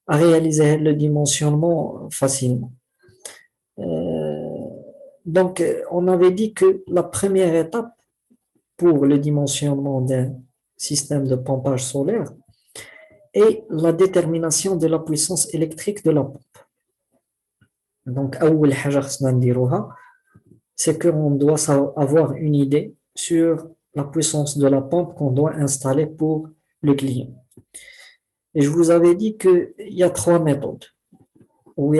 à réaliser le dimensionnement facilement. Euh, on avait dit que la première étape pour le dimensionnement d'un système de pompage solaire est la détermination de la puissance électrique de la pompe. Donc, أول حاجة خصنا نديروها, c'est qu'on doit avoir une idée sur la puissance de la pompe qu'on doit installer pour le client. Et je vous avais dit qu'il y a trois méthodes, ou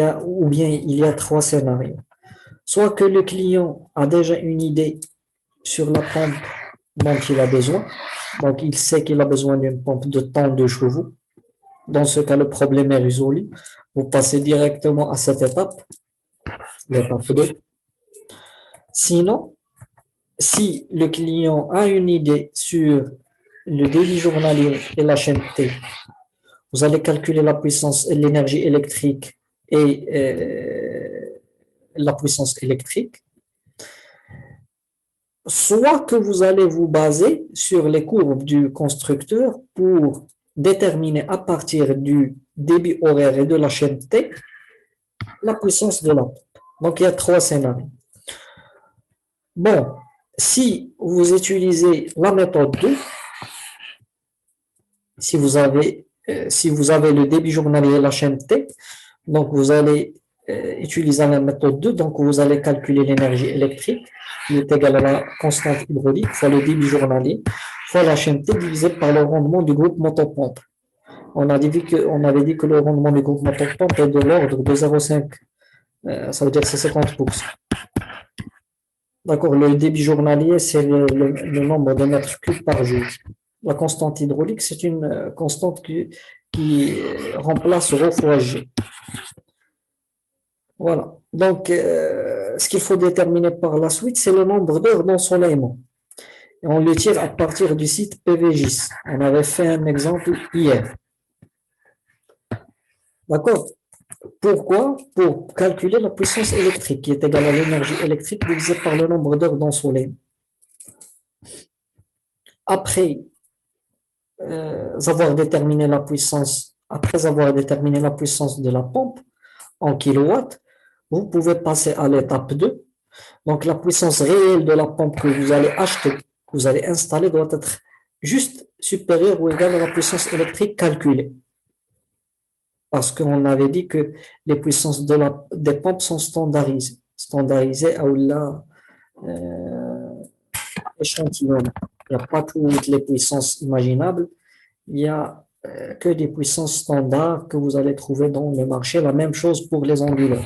bien il y a trois scénarios. Soit que le client a déjà une idée sur la pompe dont il a besoin, donc il sait qu'il a besoin d'une pompe de tant de chevaux. Dans ce cas, le problème est résolu. Vous passez directement à cette étape, l'étape 2. Sinon, si le client a une idée sur le débit journalier et la chaîneté, vous allez calculer la puissance et l'énergie électrique et la puissance électrique. Soit que vous allez vous baser sur les courbes du constructeur pour déterminer à partir du débit horaire et de la chaîneté la puissance de la pompe. Donc, il y a trois scénarios. Bon, si vous utilisez la méthode 2, si vous avez le débit journalier et la chaîneté, donc vous allez utiliser la méthode 2, donc vous allez calculer l'énergie électrique qui est égale à la constante hydraulique fois le débit journalier fois la chaîneté divisé par le rendement du groupe motopompe. On avait dit que le rendement du groupe motopompe est de l'ordre de 0,5, ça veut dire que c'est 50%. D'accord, le débit journalier, c'est le nombre de mètres cubes par jour. La constante hydraulique, c'est une constante qui remplace ρ fois G. Voilà. Donc, ce qu'il faut déterminer par la suite, c'est le nombre d'heures d'ensoleillement. Et on le tire à partir du site PVGIS. On avait fait un exemple hier. D'accord? Pourquoi? Pour calculer la puissance électrique, qui est égale à l'énergie électrique divisée par le nombre d'heures d'ensoleillement. Après avoir déterminé la puissance, de la pompe en kilowatts, vous pouvez passer à l'étape 2. Donc, la puissance réelle de la pompe que vous allez acheter, que vous allez installer, doit être juste supérieure ou égale à la puissance électrique calculée. Parce qu'on avait dit que les puissances des pompes sont standardisées. Standardisées à échantillon. Il n'y a pas toutes les puissances imaginables. Il n'y a que des puissances standards que vous allez trouver dans le marché. La même chose pour les onduleurs.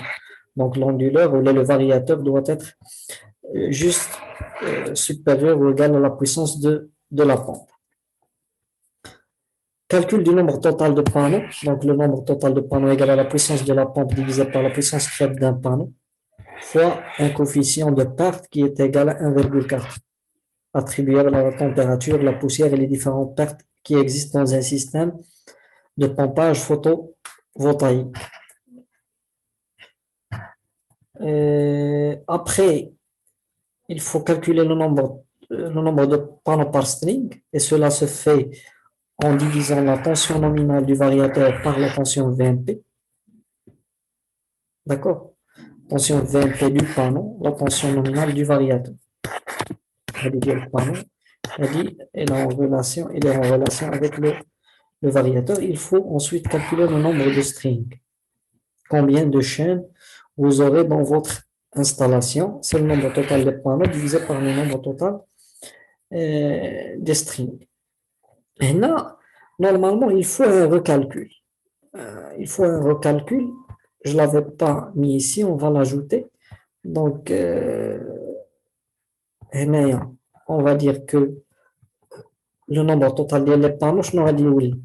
Donc, l'onduleur ou le variateur doit être juste supérieur ou égal à la puissance de la pompe. Calcul du nombre total de panneaux. Donc, le nombre total de panneaux égal à la puissance de la pompe divisé par la puissance faible d'un panneau fois un coefficient de perte qui est égal à 1,4, attribuable à la température, la poussière et les différentes pertes qui existent dans un système de pompage photovoltaïque. Après, il faut calculer le nombre de panneaux par string, et cela se fait en divisant la tension nominale du variateur par la tension VMP. D'accord? Tension VMP du panneau, la tension nominale du variateur. Le panneau, il est en relation avec le variateur. Il faut ensuite calculer le nombre de strings. Combien de chaînes vous aurez dans votre installation? C'est le nombre total des panneaux divisé par le nombre total des strings. Et là, normalement, il faut un recalcul. Je ne l'avais pas mis ici, on va l'ajouter. Donc, on va dire que le nombre total des panneaux, je n'aurais dit oui.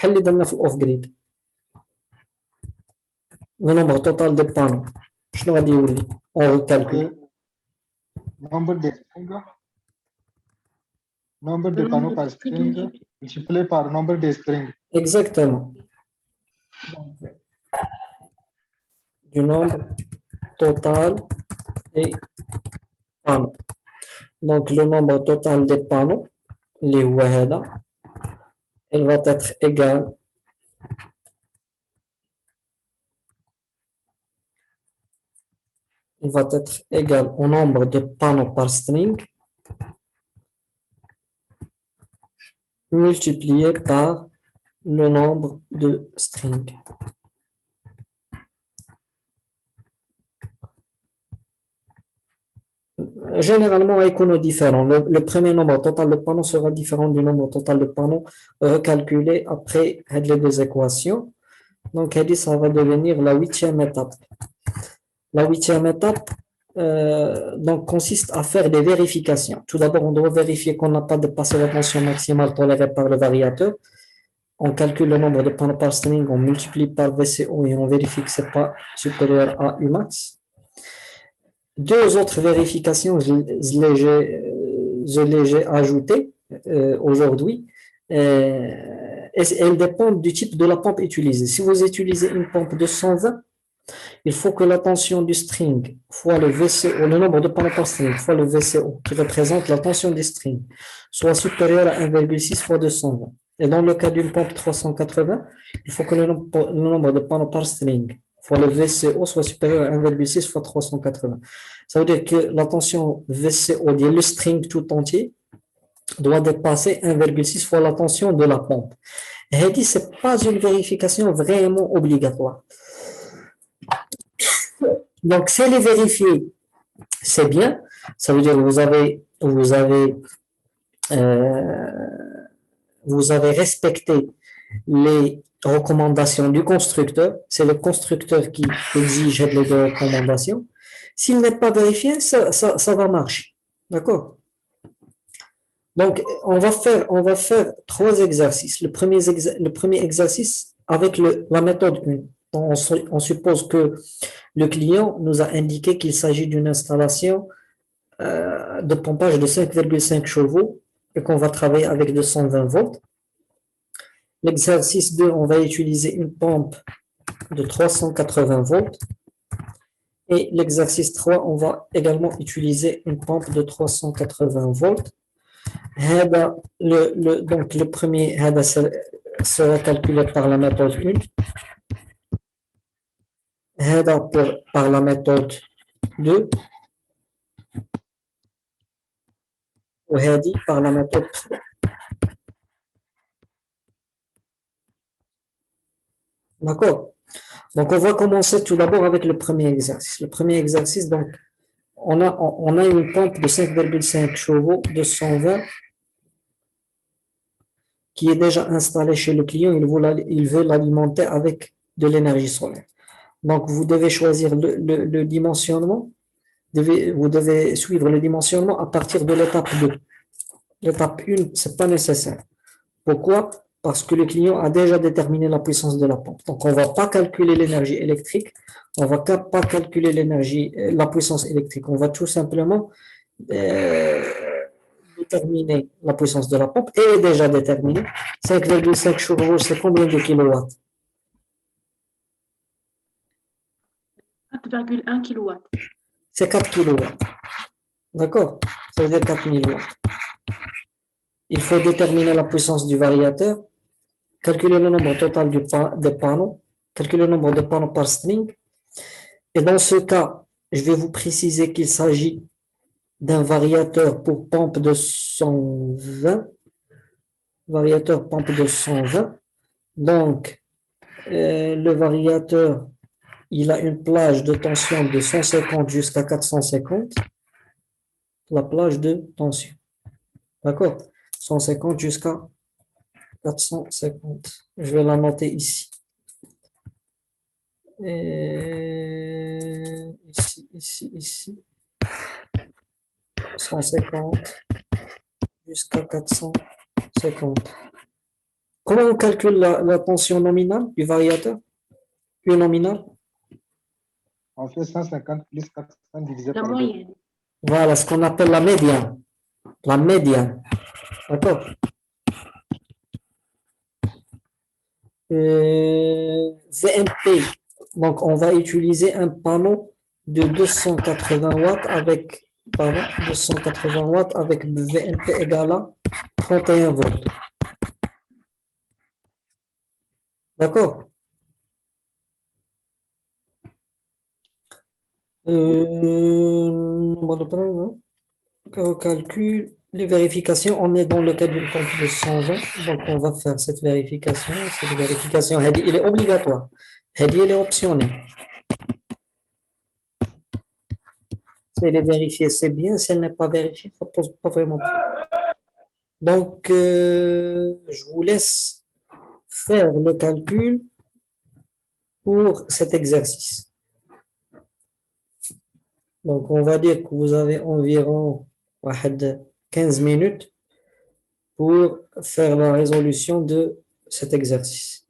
Off-grid. Le nombre total des panneaux, je n'aurais dit oui. On recalcule. Nombre de panneaux par string multiplié par nombre de strings. Exactement. Du nombre total des panneaux. Donc, le nombre total des panneaux, les wahada, elle va être égale il va être égal au nombre de panneaux par string multiplié par le nombre de strings. Généralement, Icono différent. Le premier nombre total de panneaux sera différent du nombre total de panneaux recalculé après les deux équations. Donc, ça va devenir la huitième étape. La huitième étape donc, consiste à faire des vérifications. Tout d'abord, on doit vérifier qu'on n'a pas dépassé la tension maximale tolérée par le variateur. On calcule le nombre de panneaux par string, on multiplie par VCO et on vérifie que ce n'est pas supérieur à Umax. Deux autres vérifications, je les ai ajoutées aujourd'hui. Et elles dépendent du type de la pompe utilisée. Si vous utilisez une pompe de 120, il faut que la tension du string fois le VCO, le nombre de panneaux par string fois le VCO, qui représente la tension des strings, soit supérieur à 1,6 fois 220. Et dans le cas d'une pompe 380, il faut que le nombre de panneaux par string fois le VCO soit supérieur à 1,6 fois 380. Ça veut dire que la tension VCO, le string tout entier, doit dépasser 1,6 fois la tension de la pompe. Et ce n'est pas une vérification vraiment obligatoire. Donc, si elle est vérifiée, c'est bien. Ça veut dire que vous avez respecté les recommandations du constructeur. C'est le constructeur qui exige les deux recommandations. S'il n'est pas vérifié, ça va marcher. D'accord? Donc, on va faire trois exercices. Le premier exercice avec la méthode 1. On suppose que le client nous a indiqué qu'il s'agit d'une installation de pompage de 5,5 chevaux et qu'on va travailler avec 220 volts. L'exercice 2, on va utiliser une pompe de 380 volts. Et l'exercice 3, on va également utiliser une pompe de 380 volts. Donc, le premier sera calculé par la méthode 1. Par la méthode 2. وهذه par la méthode 3. D'accord? Donc, on va commencer tout d'abord avec le premier exercice. Le premier exercice, donc, on a une pompe de 5,5 chevaux de 120 qui est déjà installée chez le client. Il veut l'alimenter avec de l'énergie solaire. Donc, vous devez choisir le dimensionnement. Vous devez suivre le dimensionnement à partir de l'étape 2. L'étape 1, ce n'est pas nécessaire. Pourquoi? Parce que le client a déjà déterminé la puissance de la pompe. Donc, on ne va pas calculer l'énergie électrique, on ne va pas calculer la puissance électrique. On va tout simplement déterminer la puissance de la pompe. Elle est déjà déterminée. 5,5 chevaux, c'est combien de kilowatts? 4,1 kW. C'est 4 kilowatts. D'accord? Ça veut dire 4000 watts. Il faut déterminer la puissance du variateur, calculer le nombre total de panneaux, calculer le nombre de panneaux par string. Et dans ce cas, je vais vous préciser qu'il s'agit d'un variateur pour pompe de 120. Variateur pompe de 120. Donc, le variateur, il a une plage de tension de 150 jusqu'à 450. La plage de tension. D'accord? 150 jusqu'à 450. Je vais la noter ici. Et ici. 150 jusqu'à 450. Comment on calcule la tension nominale du variateur? Q nominal? On fait 150 plus 400 divisé La par 2. moyenne. Voilà, ce qu'on appelle la médiane. La médiane. D'accord? VMP. Donc, on va utiliser un panneau de 280 watts avec VMP égal à 31 volts. D'accord? Nombre de paramètres, au calcul, les vérifications, on est dans le cas d'une complexe changeante, donc on va faire cette vérification. Cette vérification, elle est obligatoire. Elle est optionnelle. Si elle est vérifiée, c'est bien. Si elle n'est pas vérifiée, ça ne pose pas vraiment de problème. Donc, je vous laisse faire le calcul pour cet exercice. Donc, on va dire que vous avez environ 15 minutes pour faire la résolution de cet exercice.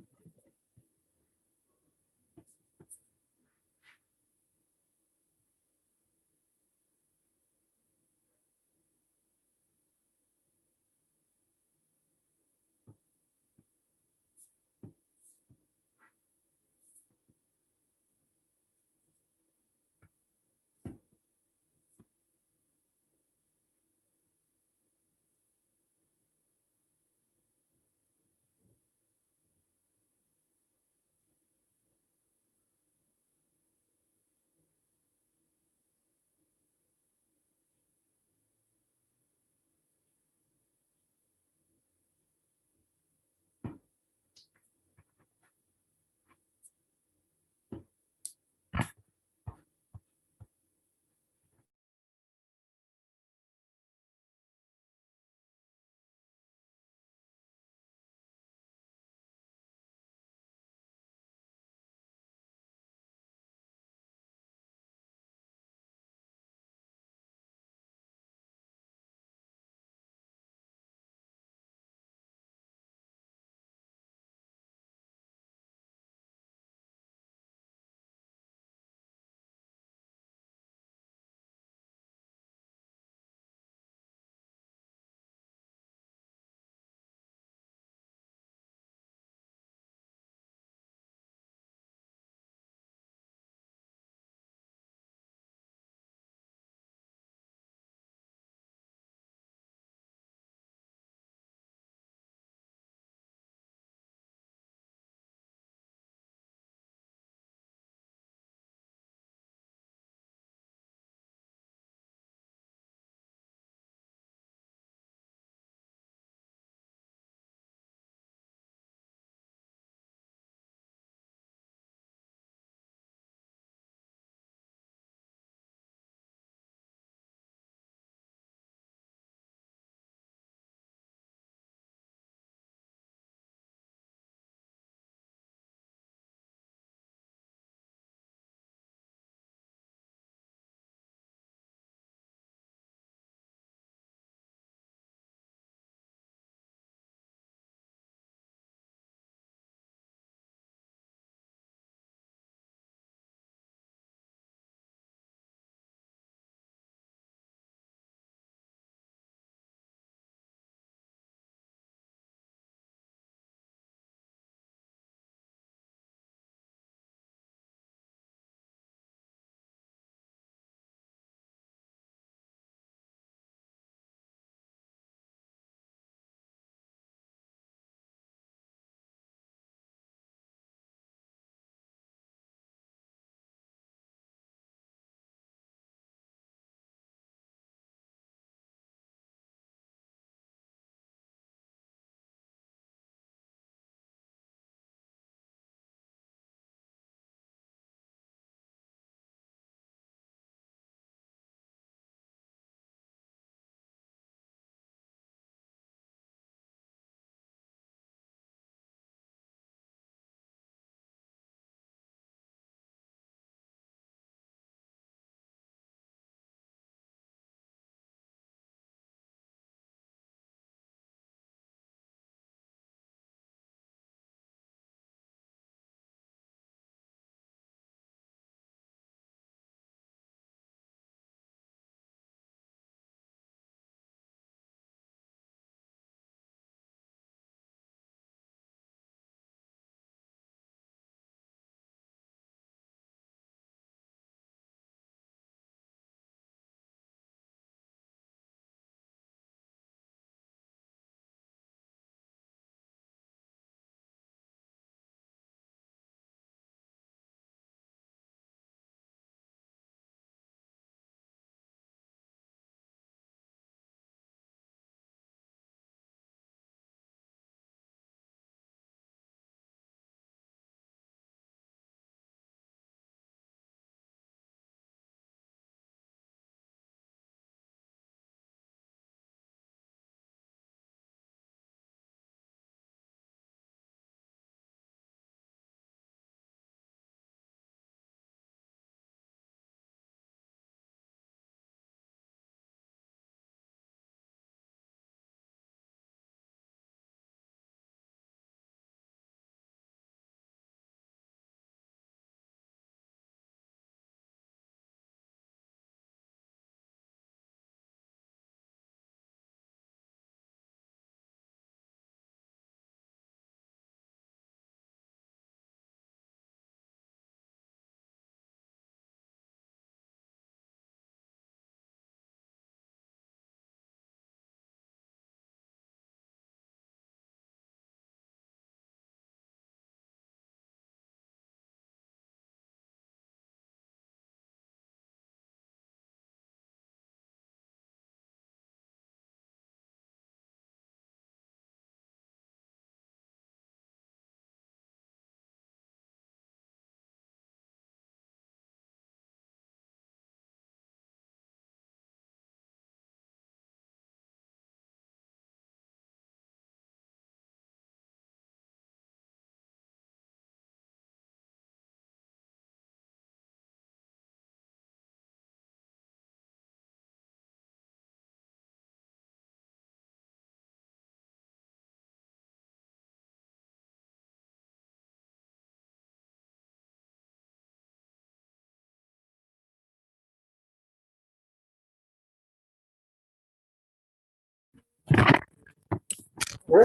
Oui,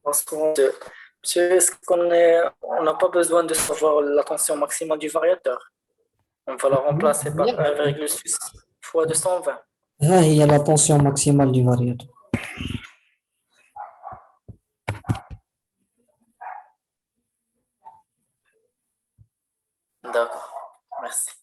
parce monsieur, est-ce on n'a pas besoin de savoir la tension maximale du variateur? On va la remplacer par 1,6 fois 220. ها هي la tension maximale du variateur. D'accord, merci.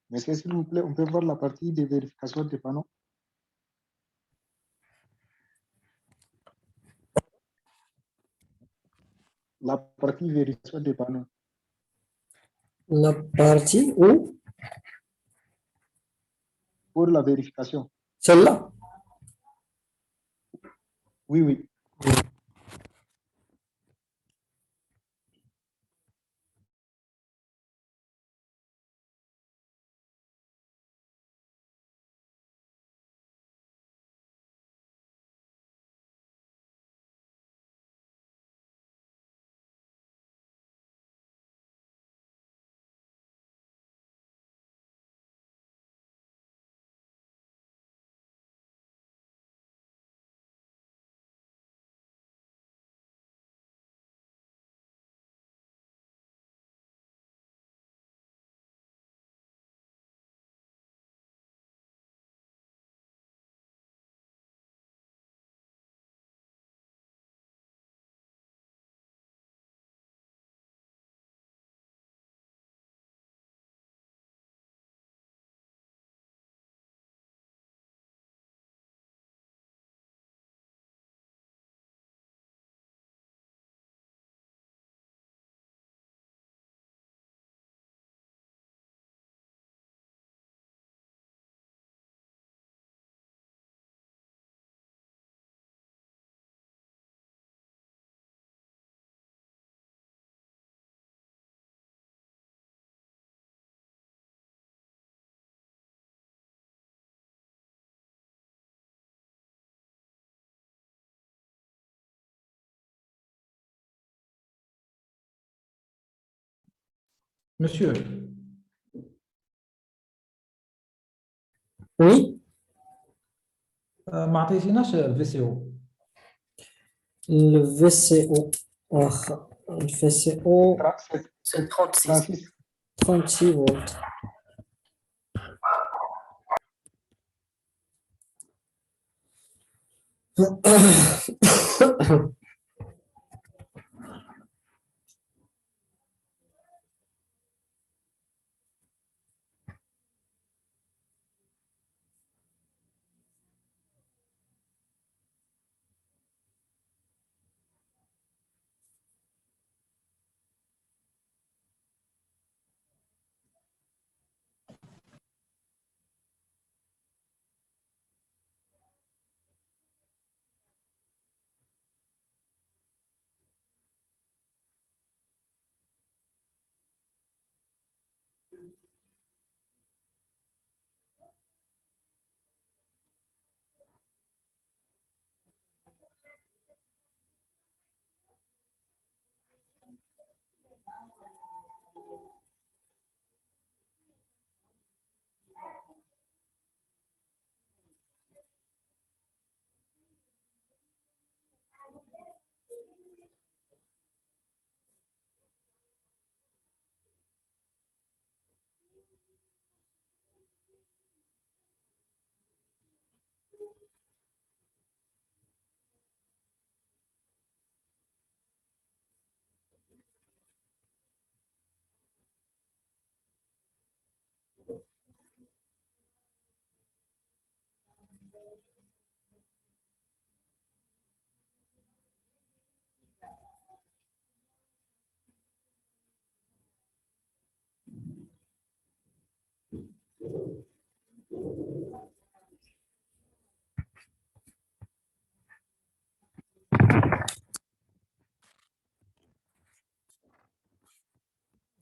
Monsieur, s'il vous plaît, on peut voir la partie de vérification des panneaux. La partie vérification des panneaux. La partie où? Pour la vérification. Celle-là. Oui, oui. Monsieur, Oui, ما عطيتيناش الفي سي او. le VCO. Ah, le VCO, C'est 36. 36. 36 volts.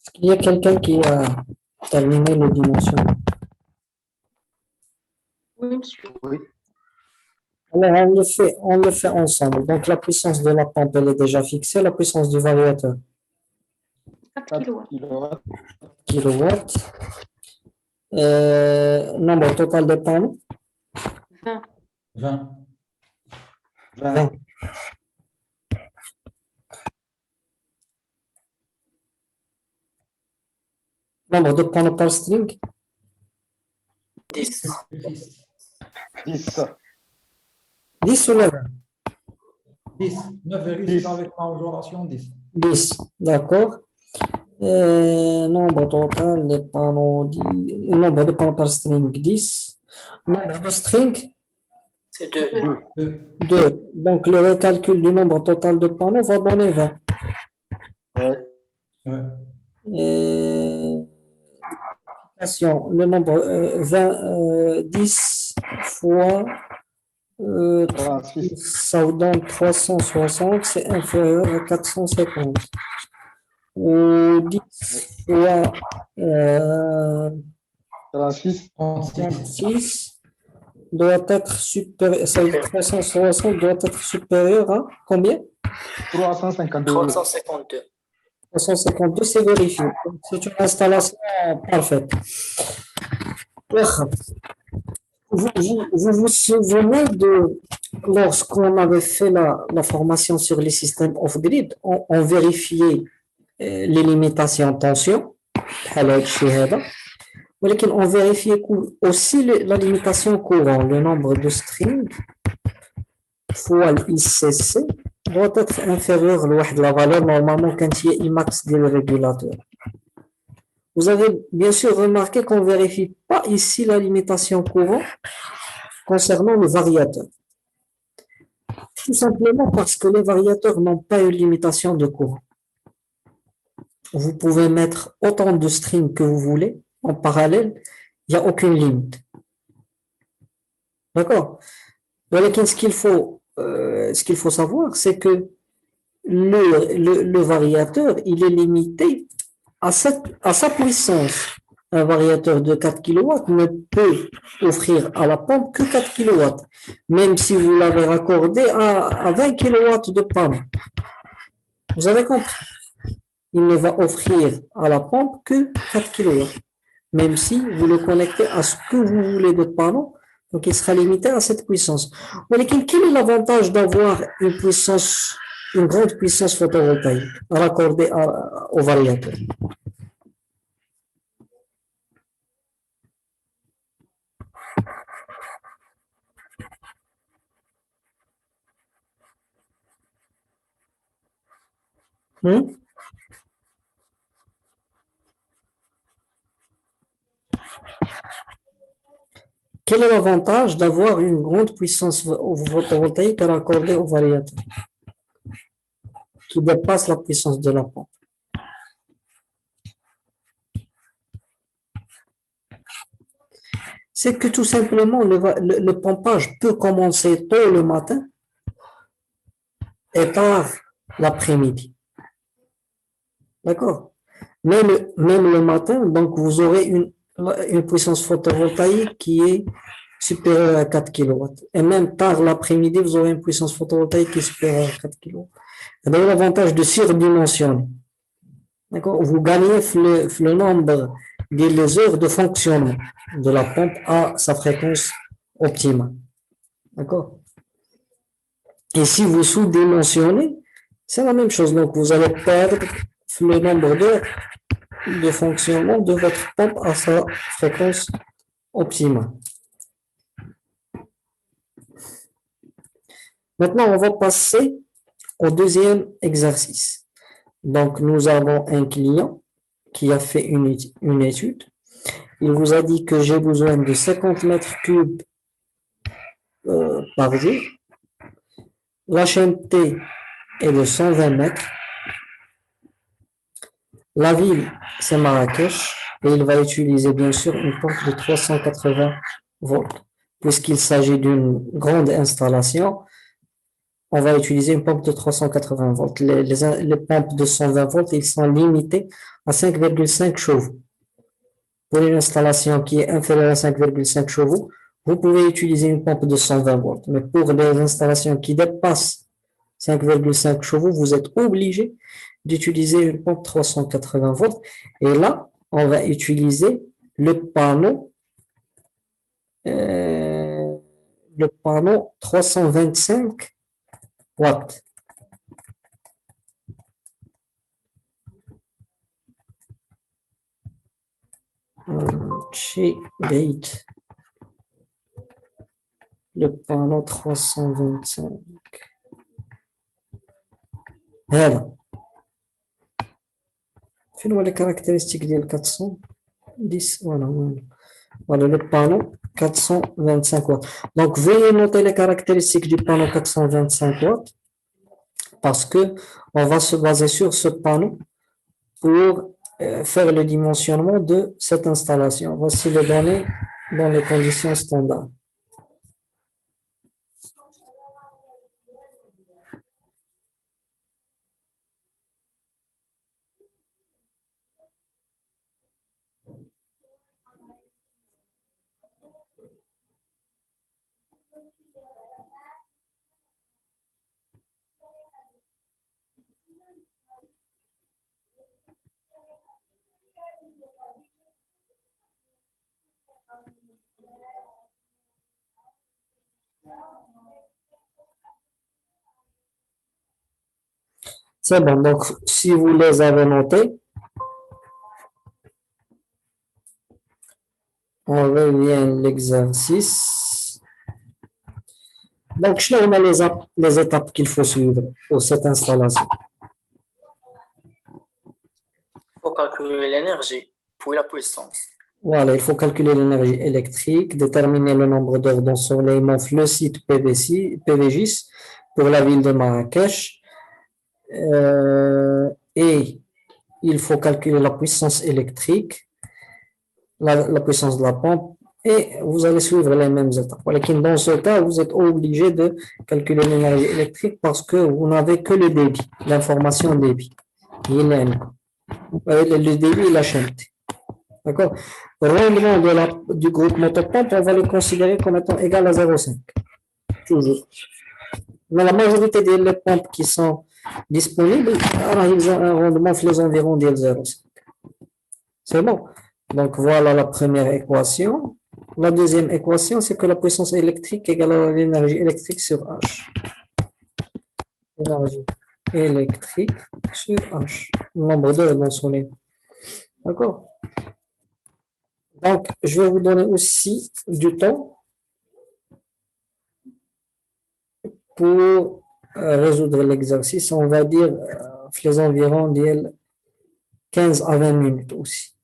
Est-ce qu'il y a quelqu'un qui a terminé le dimensionnement? Oui, monsieur. Oui. Alors, on le fait ensemble. Donc, la puissance de la pompe, elle est déjà fixée. La puissance du variateur, 4 4 kilowatts. kilowatts. kilowatts. Nombre total de panneaux, 20. 20. 20. Nombre de panneaux par string, 10. 10. 10 ou 11? 10. 9,6 avec majoration 10. 10, d'accord. Nombre total de panneaux, nombre de panneaux par string, 10. Nombre de strings, C'est 2. 2. 2. Donc, le recalcul du nombre total de panneaux va donner 20. Ouais. Ouais. Le nombre 20, 10 fois 36. ça vous donne 360, c'est inférieur à 450. Ou 10 fois 36. 36. 36 doit être supérieur, ça veut dire 360 doit être supérieur à combien? 352. 352. 352, c'est vérifié. Donc, c'est une installation parfaite. Vous vous souvenez de lorsqu'on avait fait la formation sur les systèmes off-grid, on vérifiait les limitations de tension, mais on vérifiait aussi la limitation courant, le nombre de strings fois l'ICC doit être inférieur à la valeur normalement quand il y a Imax du régulateur. Vous avez bien sûr remarqué qu'on ne vérifie pas ici la limitation courant concernant le variateur. Tout simplement parce que les variateurs n'ont pas une limitation de courant. Vous pouvez mettre autant de strings que vous voulez en parallèle, il n'y a aucune limite. D'accord? Ce qu'il faut savoir, c'est que le variateur, il est limité à sa puissance. Un variateur de 4 kW ne peut offrir à la pompe que 4 kW, même si vous l'avez raccordé à 20 kW de panne. Vous avez compris? il ne va offrir à la pompe que 4 kW. Même si vous le connectez à ce que vous voulez de panneau, donc il sera limité à cette puissance. Mais quel est l'avantage d'avoir une grande puissance photovoltaïque raccordée au variateur? Quel est l'avantage d'avoir une grande puissance photovoltaïque raccordée au variateur qui dépasse la puissance de la pompe? C'est que tout simplement, le pompage peut commencer tôt le matin et tard l'après-midi. D'accord? Même le matin, donc vous aurez une puissance photovoltaïque qui est supérieure à 4 kW. Et même tard l'après-midi, vous aurez une puissance photovoltaïque qui est supérieure à 4 kW. C'est l'avantage de surdimensionner. D'accord? Vous gagnez le nombre des heures de fonctionnement de la pompe à sa fréquence optimale. D'accord? Et si vous sous-dimensionnez, c'est la même chose. Donc, vous allez perdre le nombre d'heures de fonctionnement de votre pompe à sa fréquence optimale. Maintenant, on va passer au deuxième exercice. Donc, nous avons un client qui a fait une étude. Il vous a dit que j'ai besoin de 50 mètres cubes par jour. L'HMT est de 120 mètres. La ville, c'est Marrakech. Et il va utiliser bien sûr une pompe de 380 volts. Puisqu'il s'agit d'une grande installation, on va utiliser une pompe de 380 volts. Les pompes de 120 volts, ils sont limités à 5,5 chevaux. Pour une installation qui est inférieure à 5,5 chevaux, vous pouvez utiliser une pompe de 120 volts. Mais pour des installations qui dépassent 5,5 chevaux, vous êtes obligé d'utiliser une pompe 380 volts. Et là, on va utiliser le panneau 325 watts. Date. Le panneau 325. Voilà. Fais-nous les caractéristiques du 410. Voilà le panneau 425 watts. Donc, veuillez noter les caractéristiques du panneau 425 watts parce que on va se baser sur ce panneau pour faire le dimensionnement de cette installation. Voici les données dans les conditions standards. C'est bon, donc si vous les avez notés, on revient à l'exercice. Donc, je vais les étapes qu'il faut suivre pour cette installation. Il faut calculer l'énergie, puis la puissance. Voilà, il faut calculer l'énergie électrique, déterminer le nombre d'heures d'ensoleillement le site PVGIS pour la ville de Marrakech. Et il faut calculer la puissance électrique, la puissance de la pompe, et vous allez suivre les mêmes étapes. Dans ce cas, vous êtes obligé de calculer l'énergie électrique parce que vous n'avez que le débit, l'information débit. Le débit et la chaîneté. D'accord? Le rendement du groupe motopompe, on va le considérer comme étant égal à 0,5. Toujours. Mais la majorité des pompes qui sont disponible, il a un rendement les environs de 0,5. C'est bon. Donc voilà la première équation. La deuxième équation, c'est que la puissance électrique égale à l'énergie électrique sur H. Énergie électrique sur H. Le nombre d'heures dans son soleil. D'accord? Donc, je vais vous donner aussi du temps pour résoudre l'exercice. On va dire les environs de 15 à 20 minutes aussi.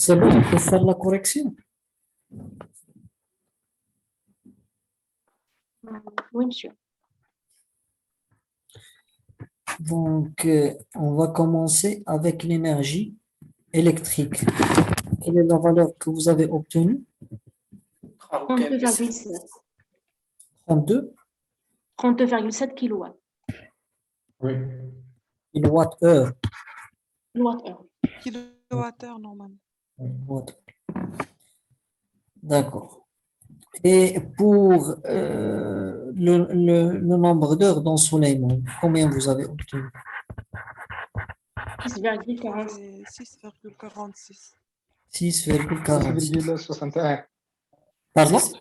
C'est bon, on peut faire la correction. Oui, monsieur. Donc, on va commencer avec l'énergie électrique. Quelle est la valeur que vous avez obtenue? 32,7. 32 32,7 kilowatts. Oui. kWh. Kilowattheure. Kilowattheure normalement. Watt. D'accord. Et pour le nombre d'heures d'ensoleillement, combien vous avez obtenu? 6,46. C'est 6,46. 6,46. 6,61. Pardon? 5.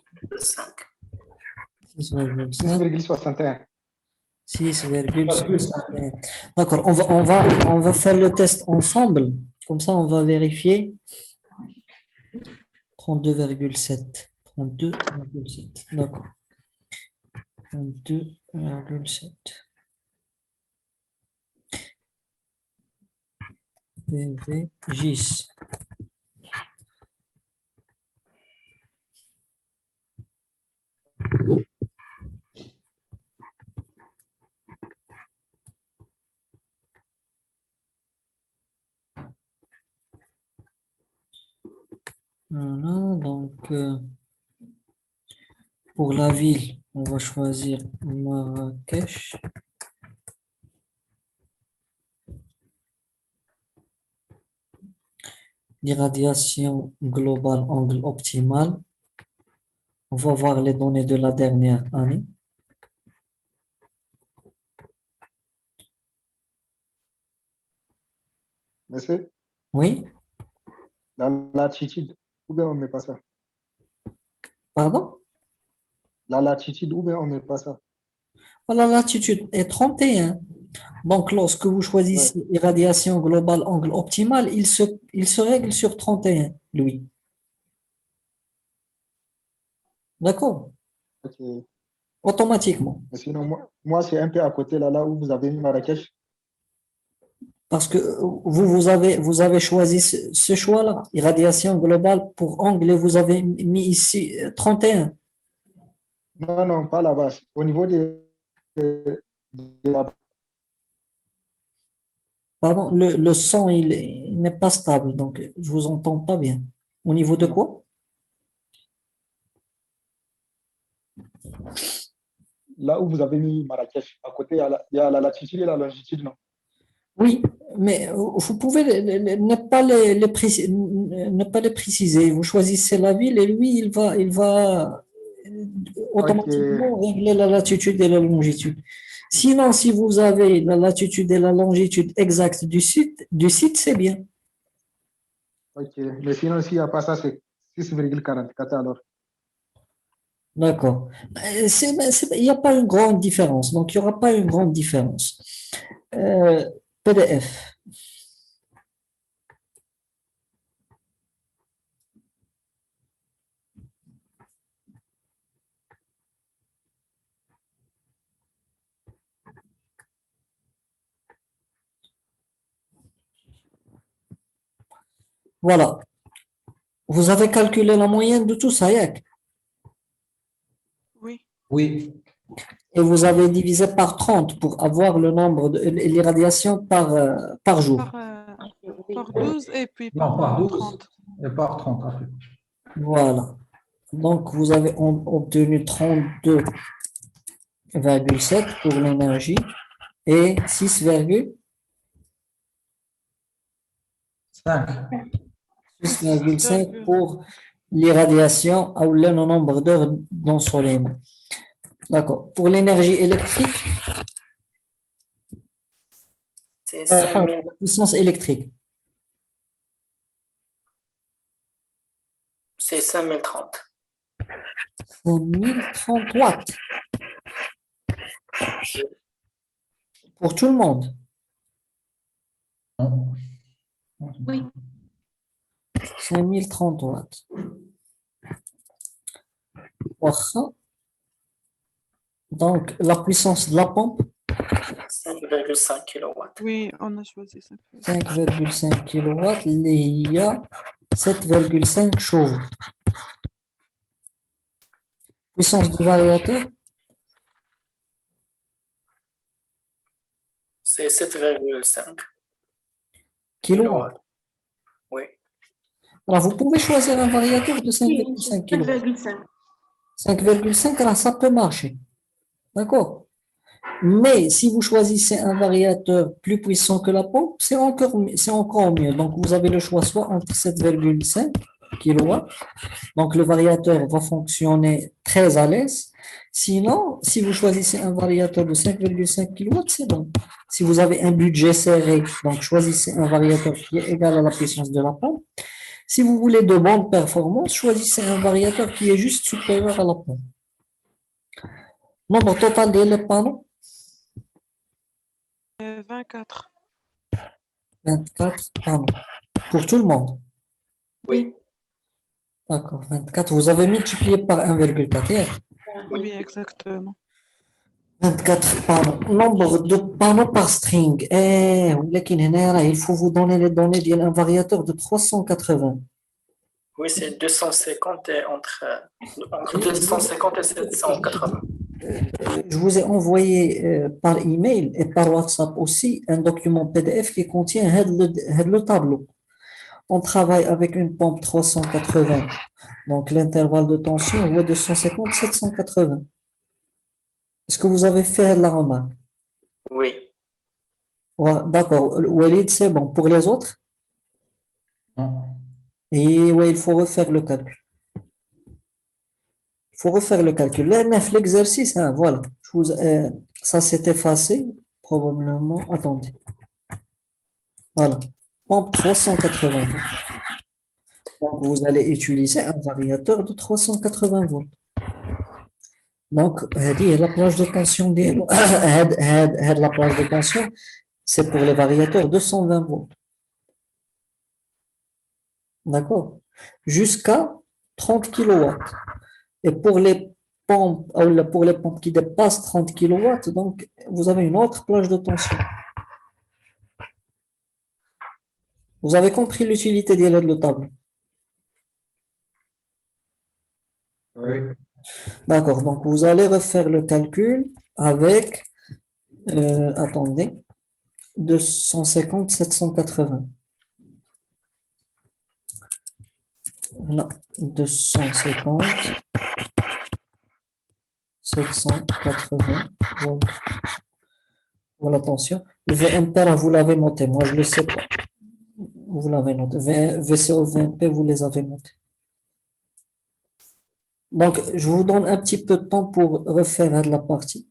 6,5. 6,61. 6,61. D'accord, on va faire le test ensemble. Comme ça, on va vérifier. 32,7. 32,7. D'accord. 32,7. PV, GIS. Voilà, donc pour la ville, on va choisir Marrakech. L'irradiation globale, angle optimal. On va voir les données de la dernière année. Monsieur, Oui, la latitude, ou bien on ne met pas ça? pardon? La latitude, ou bien on ne met pas ça? Voilà, la latitude est 31. Donc, lorsque vous choisissez irradiation globale, angle optimal, il se règle sur 31, lui. D'accord? Ok. Automatiquement. Mais sinon, moi c'est un peu à côté, là où vous avez mis Marrakech. Parce que vous avez choisi ce choix-là, irradiation globale pour angle, et vous avez mis ici 31. Non, non, pas là-bas. Au niveau de la... Pardon, le son, il n'est pas stable, donc je vous entends pas bien. Au niveau de quoi? Là où vous avez mis Marrakech, à côté, il y a la latitude et la longitude, non? Oui, mais vous pouvez ne pas ne pas les préciser. Vous choisissez la ville et lui, il va automatiquement régler la latitude et la longitude. Sinon, si vous avez la latitude et la longitude exacte du site, c'est bien. Ok, mais sinon, s'il n'y a pas ça, c'est 6,44 alors. D'accord. Il n'y a pas une grande différence, donc il n'y aura pas une grande différence. PDF. Voilà. Vous avez calculé la moyenne de tout ça, Yak, Oui. Oui. et vous avez divisé par 30 pour avoir le nombre de l'irradiation par jour. Par 12 et puis Non, par par 12 30. et par 30 après. Voilà. Donc, vous avez obtenu 32,7 pour l'énergie et 5. 6,5 pour l'irradiation ou le nombre d'heures d'ensoleillement. D'accord. Pour l'énergie électrique, C'est la 5000. puissance électrique, C'est 5030. 5030 watts pour tout le monde. Non. Oui. 5030 watts. واخا. Donc, la puissance de la pompe, 5,5 kW. Oui, on a choisi ça. 5,5 kW, اللي هي 7,5 chevaux. Puissance du variateur, C'est 7,5 kilowatts. kilowatts. Oui. Alors, vous pouvez choisir un variateur de Oui, 5,5 kW. 7,5. 5,5, alors ça peut marcher. D'accord? Mais si vous choisissez un variateur plus puissant que la pompe, c'est encore mieux. Donc, vous avez le choix soit entre 7,5 kW, donc le variateur va fonctionner très à l'aise. Sinon, si vous choisissez un variateur de 5,5 kW, c'est bon. Si vous avez un budget serré, donc choisissez un variateur qui est égal à la puissance de la pompe. Si vous voulez de bonnes performances, choisissez un variateur qui est juste supérieur à la pompe. Nombre total des panneaux, 24. 24 panneaux. Pour tout le monde. Oui. D'accord, 24. Vous avez multiplié par 1,4 hier. Oui, exactement. 24 panneaux. Nombre de panneaux par string. Il faut vous donner les données d'un variateur de 380. Oui, c'est 250 et entre 250 et 780. Je vous ai envoyé par email et par WhatsApp aussi un document PDF qui contient le tableau. On travaille avec une pompe 380. Donc l'intervalle de tension est de 150-780. Est-ce que vous avez fait la remarque? Oui. Ouais, d'accord. Walid, c'est bon. Pour les autres? Non. Et ouais, il faut refaire le calcul. Il faut refaire le calcul. Là, l'exercice, hein, voilà. Ça s'est effacé, probablement. Attendez. Voilà. Pompe 380 volts. Donc, vous allez utiliser un variateur de 380 volts. Donc, la plage de tension, la plage de tension, c'est pour les variateurs de 120 volts. D'accord? Jusqu'à 30 kilowatts. Et pour les pompes qui dépassent 30 kilowatts, donc, vous avez une autre plage de tension. Vous avez compris l'utilité de l'aide de table. Oui. D'accord, donc vous allez refaire le calcul avec, attendez, 250, 780. Non, 250, 780. Voilà, voilà, attention. Le VMP, vous l'avez noté, moi je ne le sais pas. Vous l'avez noté. VCO, VMP, vous les avez notés. Donc, je vous donne un petit peu de temps pour refaire la partie.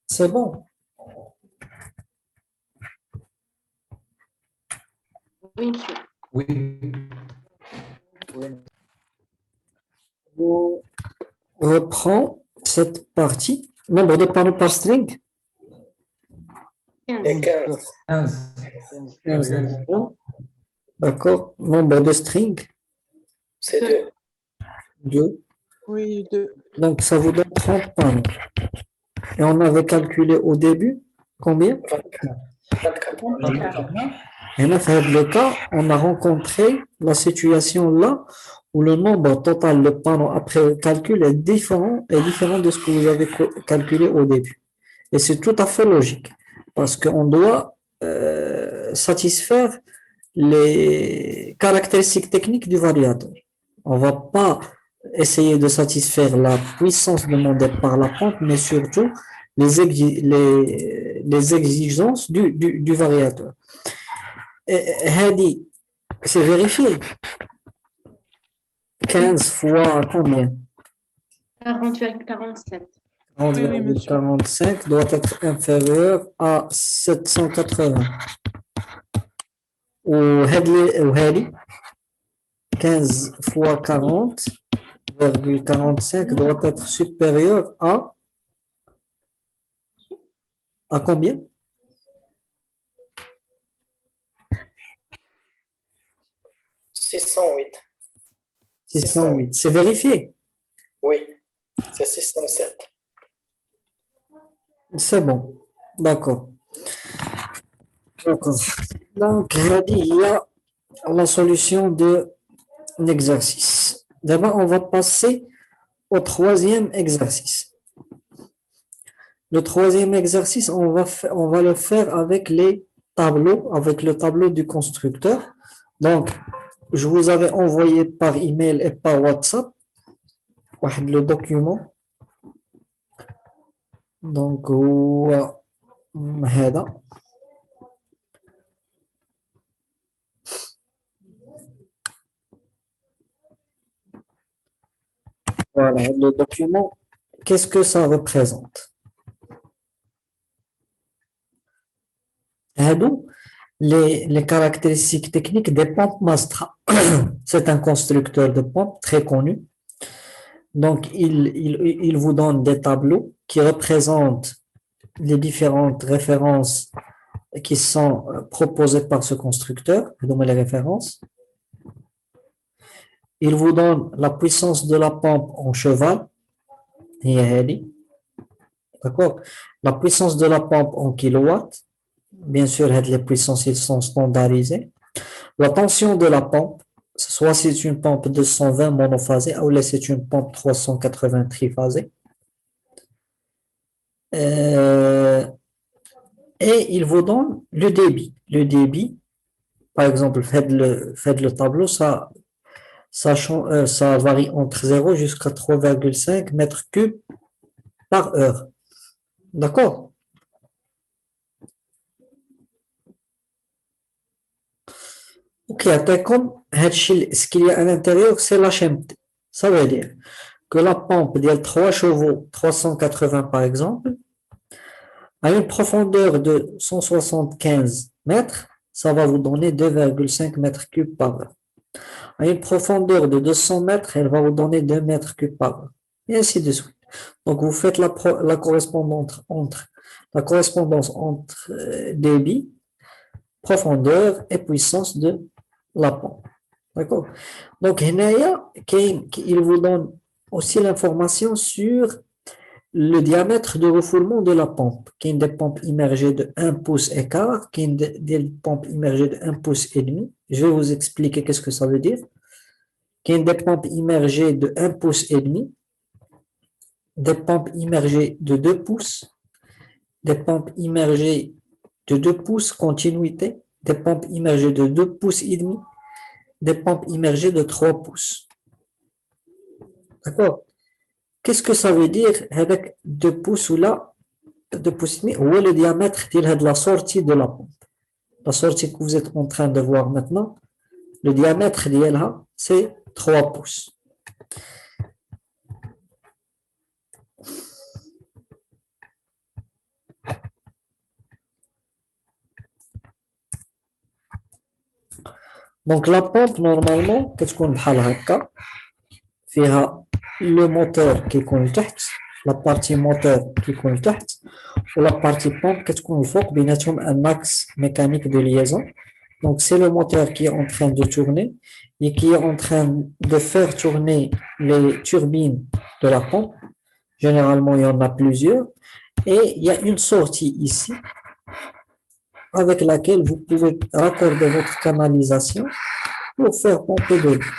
C'est bon. Oui, monsieur. Oui. Oui. On reprend cette partie. Nombre de panneaux par string. 15. Et 15. 15. 15 éléments. D'accord. Nombre de strings. C'est Deux. 2. 2. Oui, 2. Donc, ça vous donne 30 panneaux. Et on avait calculé au début combien? 24. 24. Et là, dans le cas, on a rencontré la situation là où le nombre total de panneaux après le calcul est différent de ce que vous avez calculé au début. Et c'est tout à fait logique parce qu'on doit satisfaire les caractéristiques techniques du variateur. On ne va pas essayer de satisfaire la puissance demandée par la pompe, mais surtout les exigences du variateur. Hadi, c'est vérifié. 15 fois combien? 40,47. Oui, monsieur. 40,45 doit être inférieur à 780. Ou Hadi, 15 fois 40,45 doit être supérieur à combien? 608. 608. C'est vérifié. Oui, c'est 607. C'est bon. D'accord. D'accord. Donc, Hadi, il y a la solution de l'exercice. D'abord, on va passer au troisième exercice. Le troisième exercice, on va le faire avec les tableaux, avec le tableau du constructeur. Donc, je vous avais envoyé par email et par WhatsApp le document. Donc, هذا. Voilà, le document, qu'est-ce que ça représente? Les caractéristiques techniques des pompes Mastra. C'est un constructeur de pompes très connu. Donc, il vous donne des tableaux qui représentent les différentes références qui sont proposées par ce constructeur. Je donne les références. Il vous donne la puissance de la pompe en cheval. D'accord? La puissance de la pompe en kilowatts. Bien sûr, les puissances ils sont standardisées. La tension de la pompe, soit c'est une pompe 220 monophasée ou c'est une pompe 380 triphasée. Et il vous donne le débit. Le débit, par exemple, faites le tableau, ça varie entre 0 jusqu'à 3,5 mètres cubes par heure. D'accord? Ok, comme ce qu'il y a à l'intérieur, c'est l'HMT. Ça veut dire que la pompe de 3 chevaux, 380 par exemple, à une profondeur de 175 mètres, ça va vous donner 2,5 mètres cubes par heure. À une profondeur de 200 mètres, elle va vous donner 2 mètres cubes par heure. Et ainsi de suite. Donc, vous faites la correspondance entre débit, profondeur et puissance de la pompe. D'accord? Donc, il vous donne aussi l'information sur le diamètre de refoulement de la pompe. Il y a des pompes immergées de 1 pouce et quart, il y a des pompes immergées de 1 pouce et demi. Je vais vous expliquer qu'est-ce que ça veut dire. Il y a des pompes immergées de 1 pouce et demi, des pompes immergées de 2 pouces, des pompes immergées de 2 pouces continuité, des pompes immergées de 2 pouces et demi, des pompes immergées de 3 pouces. D'accord? Qu'est-ce que ça veut dire avec 2 pouces ou là, 2 pouces et demi, ou le diamètre de la sortie de la pompe. La sortie que vous êtes en train de voir maintenant, le diamètre c'est 3 pouces. Donc la pompe normalement كتكون بحال هكا فيها le moteur كيكون لتحت la partie moteur كيكون لتحت و la partie pompe كتكون الفوق بيناتهم un axe mécanique de liaison. Donc c'est le moteur qui est en train de tourner et qui est en train de faire tourner les turbines de la pompe. Généralement il y en a plusieurs et il y a une sortie ici avec laquelle vous pouvez raccorder votre canalisation pour faire pomper de l'eau.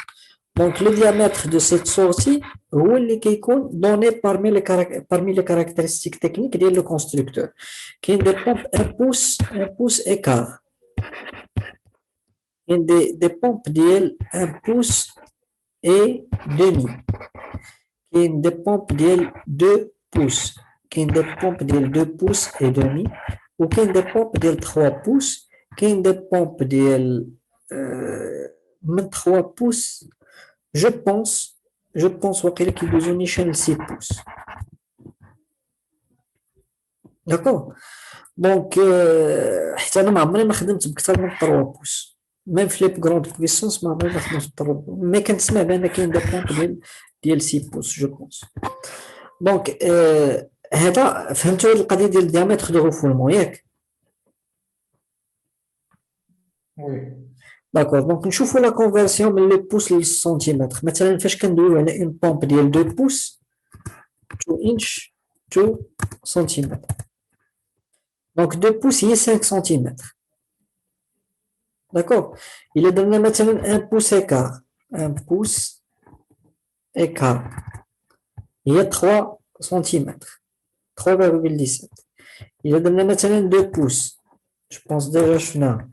Donc, le diamètre de cette sortie est donné parmi les caractéristiques techniques du constructeur. Qui est des pompes 1 pouce et quart. Il y a des pompes de 1 pouce et demi. Il y a des pompes de 2 pouces. Il y a des pompes de 2 pouces et demi. Ou il y a des pompes de 3 pouces. Il y a des pompes de 3 pouces. Je pense qu'il besoin de 6 pouces. D'accord? Donc, حتى انا ما عمري ما خدمت بكثر من 3 pouces. Même في les plus grandes puissances ما عمري ما خدمت ب 3 pouces. Mais كنسمع بان كاين des pompes ديال 6 pouces, je pense. Donc, هذا فهمتوا القضيه ديال الديامتر دو غوفولمون ياك؟ وي داكور. دونك نشوفوا لا كونفيرسيون من لي بوس للسنتيمتر. مثلا فاش كندويو على اون بومب ديال 2 بوس تو انش تو سنتيمتر. دونك 2 بوس هي 5 سنتيمتر. داكور. الا درنا مثلا 1 بوس ايكار 1 بوس ايكار هي 3 سنتيمتر 3.17. الا درنا مثلا 2 بوس جو بونس ديجا شفناها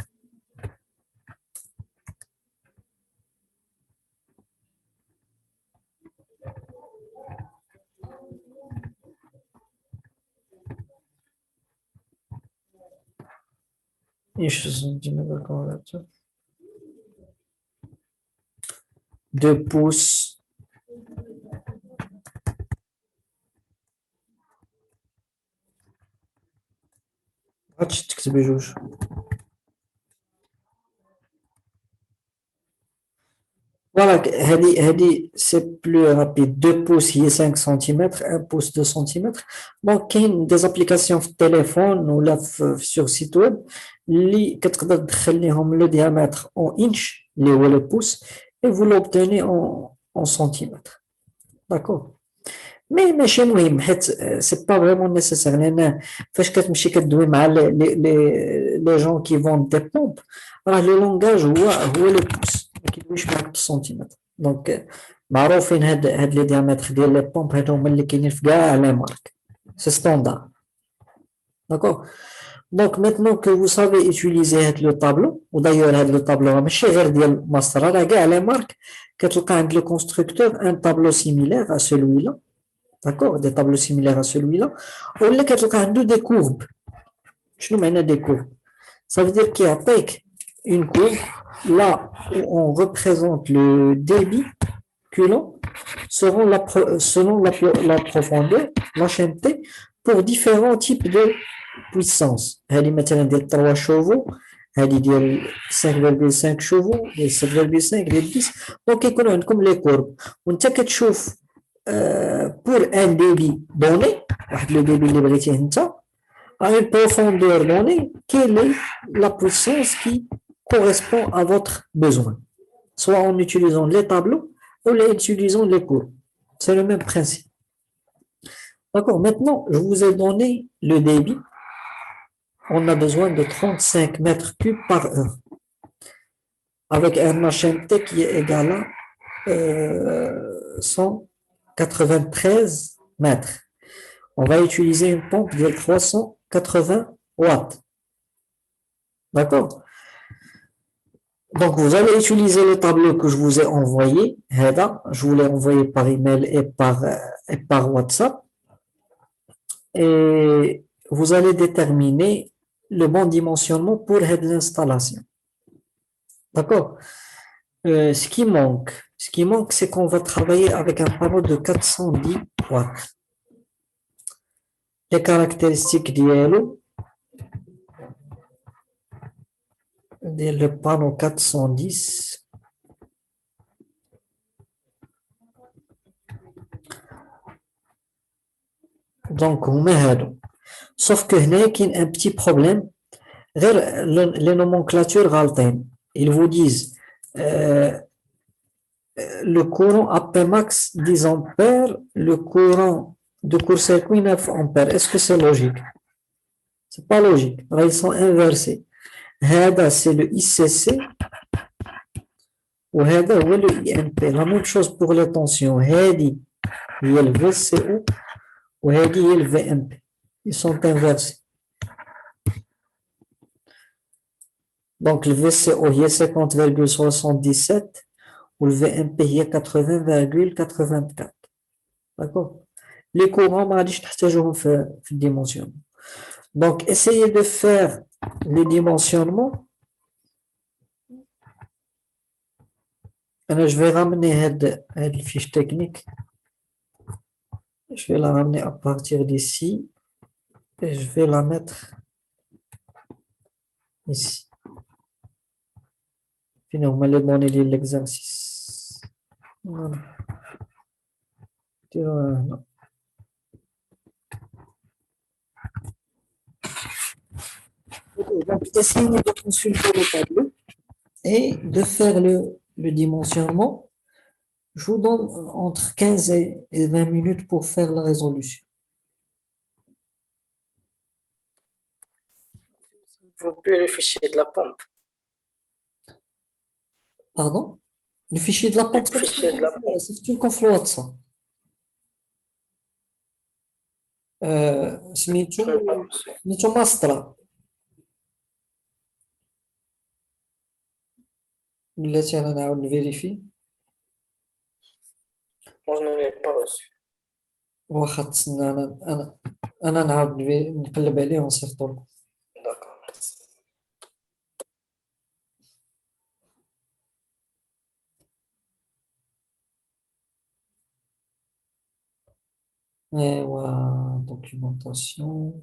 ايش سنتيمتر كونفرتر 2 بوس هادشي تكتبي جوج فوالا. هادي سي بلو رابيد. 2 بوس هي 5 سنتيمتر 1 بوس 2 سنتيمتر. دونك كاين دي زابليكاسيون في التليفون ولا في سور سيت ويب اللي كتقدر تدخل ليهم لو ديامتر اون انش اللي هو لو بوس اي فو لوبتوني اون سنتيمتر. داكور. مي ماشي مهم حيت سي با فريمون نيسيسير لان فاش كتمشي كدوي مع لي جون كي فون دي بومب راه لو لونغاج هو لو بوس ما كيدويش معاك بالسنتيمتر. دونك معروفين هاد لي ديامتر ديال لي بومب هادو هما اللي كاينين في كاع لي مارك سي ستاندار. داكور. دونك ميتنون كو فو سافي يوتيليزي هاد لو طابلو ودايور هاد لو طابلو ماشي غير ديال ماستر راه كاع لي مارك كتلقى عند لو كونستركتور ان طابلو سيميلير ا سولوي-là. D'accord, des tableaux similaires à celui-là. Ou là, il y a des courbes. Je nous mène des courbes. Ça veut dire qu'il y a une courbe là où on représente le débit culot selon la profondeur, la chaîneté, pour différents types de puissance. Elle est maintenant des 3 chevaux, elle est des 5,5 chevaux, des 7,5, des 10. Donc, il y a comme les courbes. On t'a que tu pour un débit donné, le débit اللي بغيتيه انت, à une profondeur donnée, quelle est la puissance qui correspond à votre besoin, soit en utilisant les tableaux ou en utilisant les courbes. C'est le même principe. D'accord. Maintenant, je vous ai donné le débit. On a besoin de 35 mètres cubes par heure, avec un HMT qui est égal à 193 mètres. On va utiliser une pompe de 380 watts. D'accord? Donc, vous allez utiliser le tableau que je vous ai envoyé. Je vous l'ai envoyé par email et par WhatsApp. Et vous allez déterminer le bon dimensionnement pour l'installation. D'accord? Ce qui manque, c'est qu'on va travailler avec un panneau de 410 watts. Les caractéristiques d'ILO, Le panneau 410. Donc, sauf que هنا كاين un petit problème. Les nomenclatures غالطين. Ils vous disent le courant APmax 10 ampères, le courant de court-circuit 9 ampères. Est-ce que c'est logique? C'est pas logique. Là, ils sont inversés. هذا c'est le ICC وهذا هو le IMP. La même chose pour les tensions. هذه هي le VCO وهذه هي le VMP. Ils sont inversés. Donc le VCO هي 50,77 ou le VMP هي 80,84. D'accord? Les courants ما غاديش نحتاجوهم في الديمونسيون. Donc essayez de faire le dimensionnement. Je vais ramener cette fiche technique. Je vais la ramener à partir d'ici et je vais la mettre ici. Finalement, on va lui donner l'exercice. Voilà. Donc, essayez de consulter le tableau et de faire le dimensionnement. Je vous donne entre 15 et 20 minutes pour faire la résolution. Vous pouvez le fichier de la pompe. Pardon? Le fichier de la pompe, c'est une confluence ça. سميتو ماسترا بلاتي انا نعاود نفيريفي Moi, je ne l'ai pas reçu. واخا تسنى انا نعاود نقلب عليه ونصيفطو. D'accord, merci. ايوا documentation.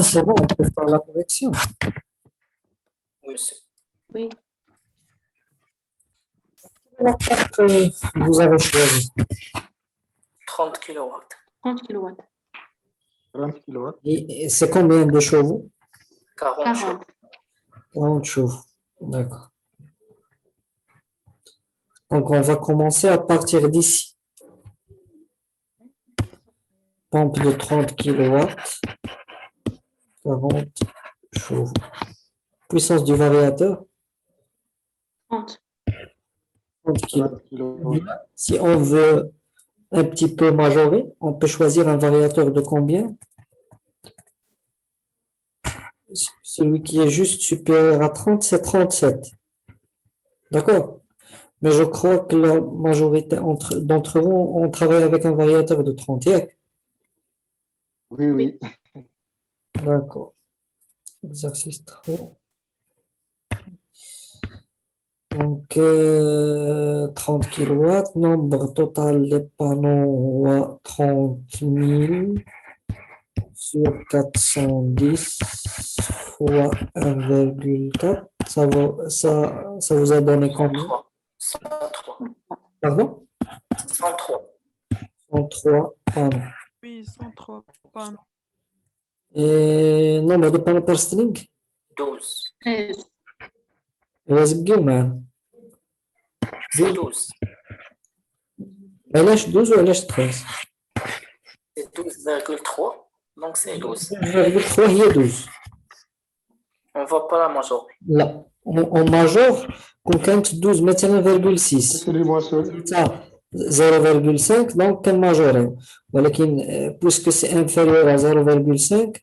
C'est bon, on peut faire la correction. Oui, monsieur. Oui. La carte que vous avez choisie. 30 kilowatts. 30 kilowatts. 30 kilowatts. Et c'est combien de chevaux? 40 chevaux. 40. 40 chevaux. D'accord. Donc, on va commencer à partir d'ici. Pompe de 30 kilowatts. 40 chevaux. Puissance du variateur, 30. 30 kilowatts. 30 kilowatts. Si on veut un petit peu majorer, on peut choisir un variateur de combien? Celui qui est juste supérieur à 30, c'est 37. D'accord? Mais je crois que la majorité d'entre vous, on travaille avec un variateur de 30. Oui, oui. D'accord. Exercice 3. Donc, 30 kilowatts, nombre total des panneaux, 30 000 sur 410 fois 1,4. Ça vous a donné combien? 103. Pardon? 103. 103 panneaux. Oui, 103 panneaux. Et nombre de panneaux par string? 12. 13. لازم معنا. C'est 12. علاش 12 وعلاش 13؟ C'est 12,3. Donc c'est 12. 1,3 هي 12. On ne va pas la majorer. لا on majore كون كانت 12 مثلا 0,6 C'est le moisson. تاع 0,5 دونك كنماجوريو ولكن بويسكو سي انفيريور à 0,5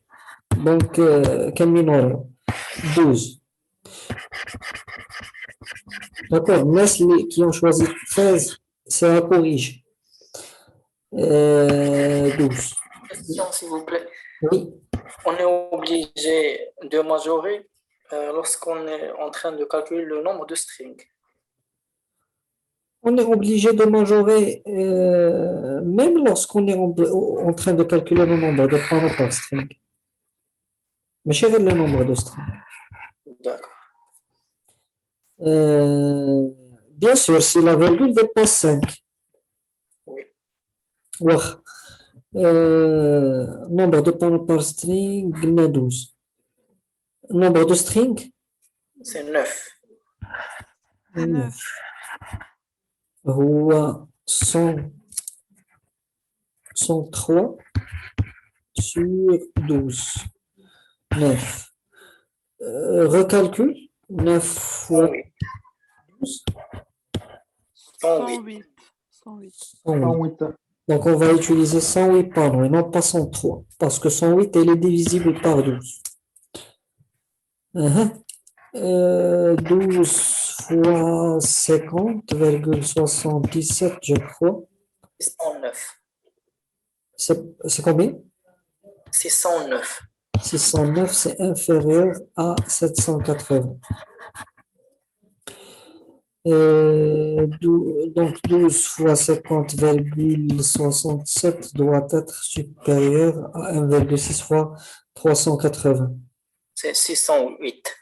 دونك كنمينوريو 12. D'accord, qui ont choisi 13, c'est à corriger. 12. Question, s'il vous plaît. Oui, On est obligé de majorer lorsqu'on est en train de calculer le nombre de strings. on est obligé de majorer même lorsqu'on est en train de calculer le nombre de panneaux par string. Mais chez le nombre de strings. D'accord. Bien sûr, si la virgule dépasse 5. Oui. Ouais. Nombre de panneaux par string, 12. Nombre de strings, C'est 9. C'est 9. هو 103 sur 12. 9. Recalcule. 9 fois 12. 108. 108. 108. 108. Donc, on va utiliser 108 panneaux et non pas 103. Parce que 108, elle est divisible par 12. 12 fois 50,77, je crois. 609. C'est combien? 609. 609, c'est inférieur à 780. Donc 12 fois 50,67 doit être supérieur à 1,6 fois 380. C'est 608.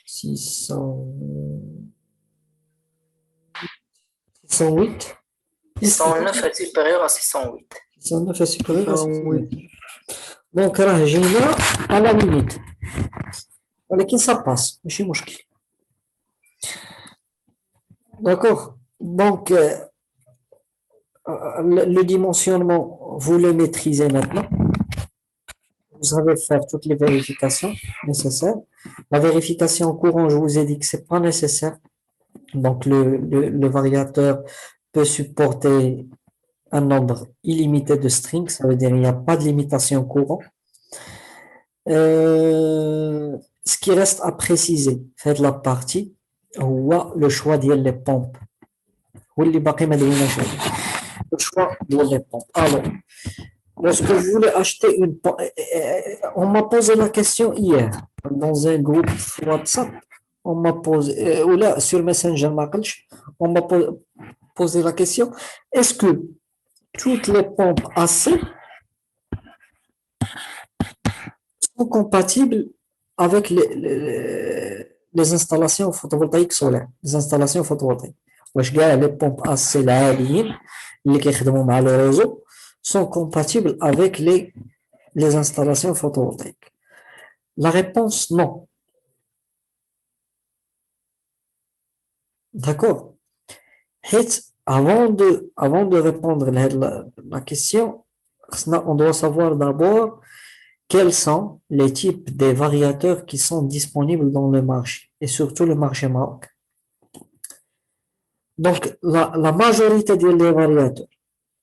608. 609 est supérieur à 608. 609 est supérieur à 608. 608. Donc راه جينا à la limite. ولكن ça passe, ماشي مشكل. D'accord. Donc, le dimensionnement, vous le maîtrisez maintenant. Vous savez faire toutes les vérifications nécessaires. La vérification en courant, je vous ai dit que c'est pas nécessaire. Donc, le variateur peut supporter un nombre illimité de strings. Ça veut dire qu'il n'y a pas de limitation courant. Ce qui reste à préciser, faites la partie, ou le choix des pompes. واللي باقي ما ديناش عليه. Le choix des pompes. Alors, lorsque vous voulez acheter une pompe, on m'a posé la question hier dans un groupe WhatsApp. On m'a posé, ou là sur Messenger, on m'a posé la question, est-ce que toutes les pompes AC sont compatibles avec les installations photovoltaïques solaires, les installations photovoltaïques. واش كاع les pompes AC العاديين اللي كيخدموا مع le réseau sont compatibles avec les installations photovoltaïques. La réponse non. D'accord. Avant de répondre à la question, on doit savoir d'abord quels sont les types de variateurs qui sont disponibles dans le marché, et surtout le marché marocain. Donc, la majorité des variateurs,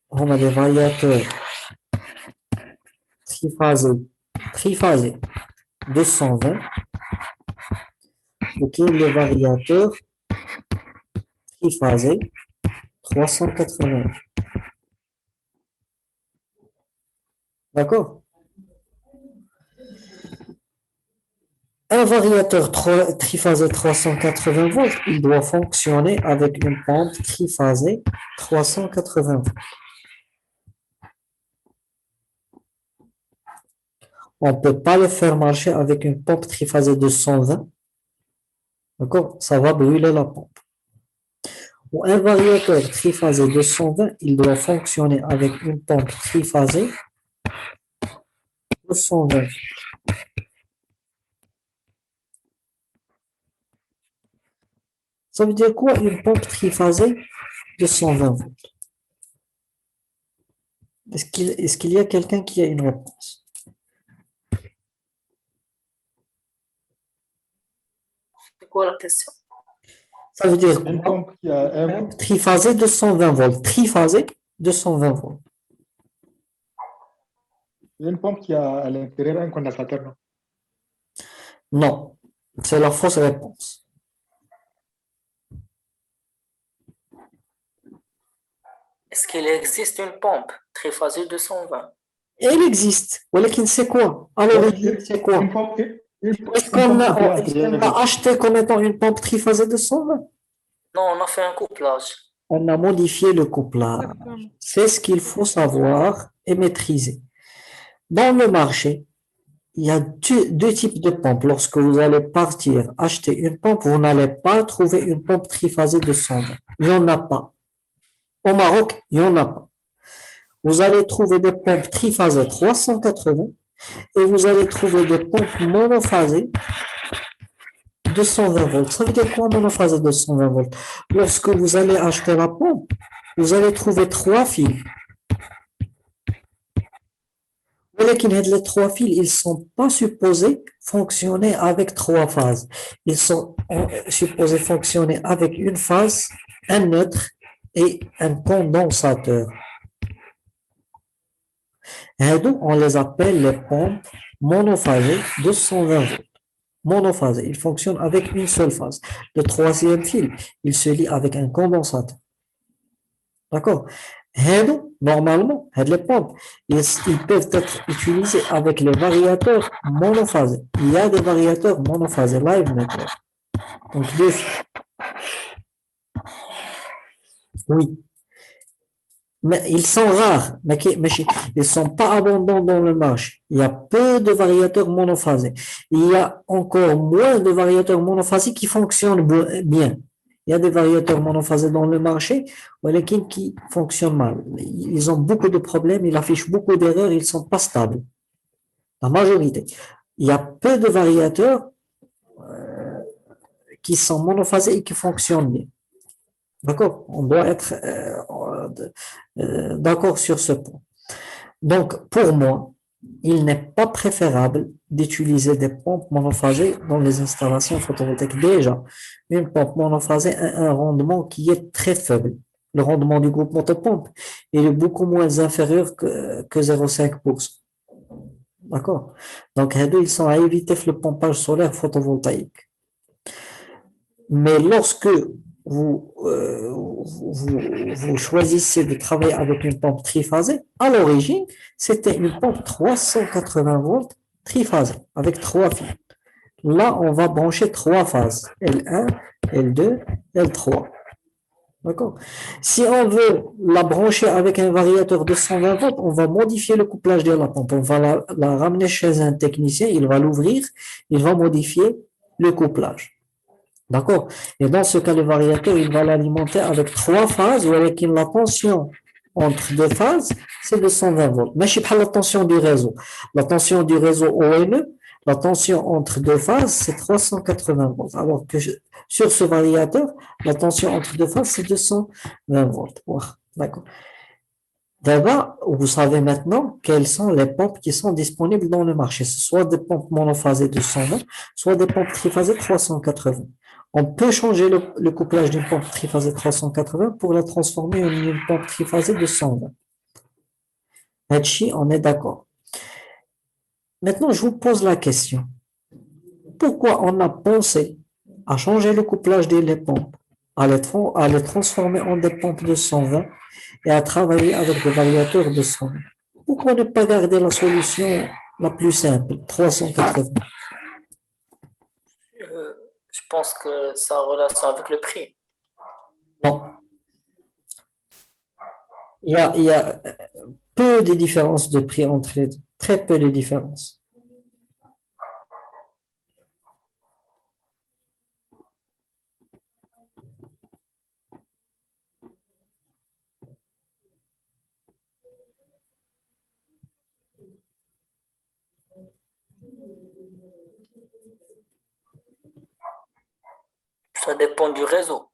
on a des variateurs triphasés 220, et les variateurs triphasés 380. D'accord? Un variateur triphasé 380 volts, il doit fonctionner avec une pompe triphasée 380 volts. On ne peut pas le faire marcher avec une pompe triphasée de 120. D'accord? Ça va brûler la pompe. Ou un variateur triphasé de 120, il doit fonctionner avec une pompe triphasée de 120. Ça veut dire quoi une pompe triphasée de 120 volts? Est-ce qu'il y a quelqu'un qui a une réponse? C'est quoi la question? Ça veut dire Une quoi? pompe qui a un... Triphasé de 120 volts. Triphasé de 120 volts. Une pompe qui a à l'intérieur un condensateur, non? Non, c'est la fausse réponse. Est-ce qu'il existe une pompe triphasée de 120? Elle existe. Mais c'est quoi? À l'origine, c'est quoi? Une pompe... Est-ce qu'on a acheté comme étant une pompe triphasée de 120? Non, on a fait un couplage. On a modifié le couplage. Exactement. C'est ce qu'il faut savoir et maîtriser. Dans le marché, il y a deux types de pompes. Lorsque vous allez partir acheter une pompe, vous n'allez pas trouver une pompe triphasée de 120. Il n'y en a pas. Au Maroc, il n'y en a pas. Vous allez trouver des pompes triphasées 380 et vous allez trouver des pompes monophasées de 120 volts. Ça veut dire quoi monophasé de 120 volts? Lorsque vous allez acheter la pompe, vous allez trouver 3 fils. Mais les 3 fils, ils ne sont pas supposés fonctionner avec 3 phases. Ils sont supposés fonctionner avec une phase, un neutre et un condensateur. Et donc, on les appelle les pompes monophasées de 120 volts. Monophasé, il fonctionne avec une seule phase. Le 3e fil, il se lie avec un condensateur. D'accord? Normalement, les pompes, ils peuvent être utilisés avec les variateurs monophasés. Il y a des variateurs monophasés live maintenant. Donc, 2 fils. Oui. Mais ils sont rares, mais ils ne sont pas abondants dans le marché. Il y a peu de variateurs monophasés. Il y a encore moins de variateurs monophasés qui fonctionnent bien. Il y a des variateurs monophasés dans le marché, mais qui fonctionnent mal. Ils ont beaucoup de problèmes, ils affichent beaucoup d'erreurs, ils ne sont pas stables. La majorité. Il y a peu de variateurs qui sont monophasés et qui fonctionnent bien. D'accord? On doit être d'accord sur ce point. Donc, pour moi, il n'est pas préférable d'utiliser des pompes monophasées dans les installations photovoltaïques. Déjà, une pompe monophasée a un rendement qui est très faible. Le rendement du groupe motopompe est beaucoup moins inférieur que 0,5%. D'accord? Donc, ils sont à éviter le pompage solaire photovoltaïque. Mais lorsque vous choisissez de travailler avec une pompe triphasée, à l'origine, c'était une pompe 380 volts triphasée avec 3 fils. Là, on va brancher 3 phases, L1, L2, L3. D'accord? Si on veut la brancher avec un variateur de 120 volts, on va modifier le couplage de la pompe. On va la ramener chez un technicien, il va l'ouvrir, il va modifier le couplage. D'accord? Et dans ce cas, le variateur, il va l'alimenter avec 3 phases, ou avec la tension entre 2 phases, c'est de 120 volts. Mais je pas la tension du réseau. La tension du réseau ONE, la tension entre 2 phases, c'est 380 volts. Alors que sur ce variateur, la tension entre 2 phases, c'est 220 volts. Voilà. D'accord. D'abord, vous savez maintenant quelles sont les pompes qui sont disponibles dans le marché. Soit des pompes monophasées de 120, soit des pompes triphasées 380. On peut changer le couplage d'une pompe triphasée 380 pour la transformer en une pompe triphasée de 120. Là-dessus, on est d'accord. Maintenant, je vous pose la question. Pourquoi on a pensé à changer le couplage des pompes, à les transformer en des pompes de 120 et à travailler avec des variateurs de 120? Pourquoi ne pas garder la solution la plus simple, 380? Je pense que ça a relation avec le prix. Non. Il y a peu de différences de prix entre les deux, très peu de différences. Ça dépend du réseau.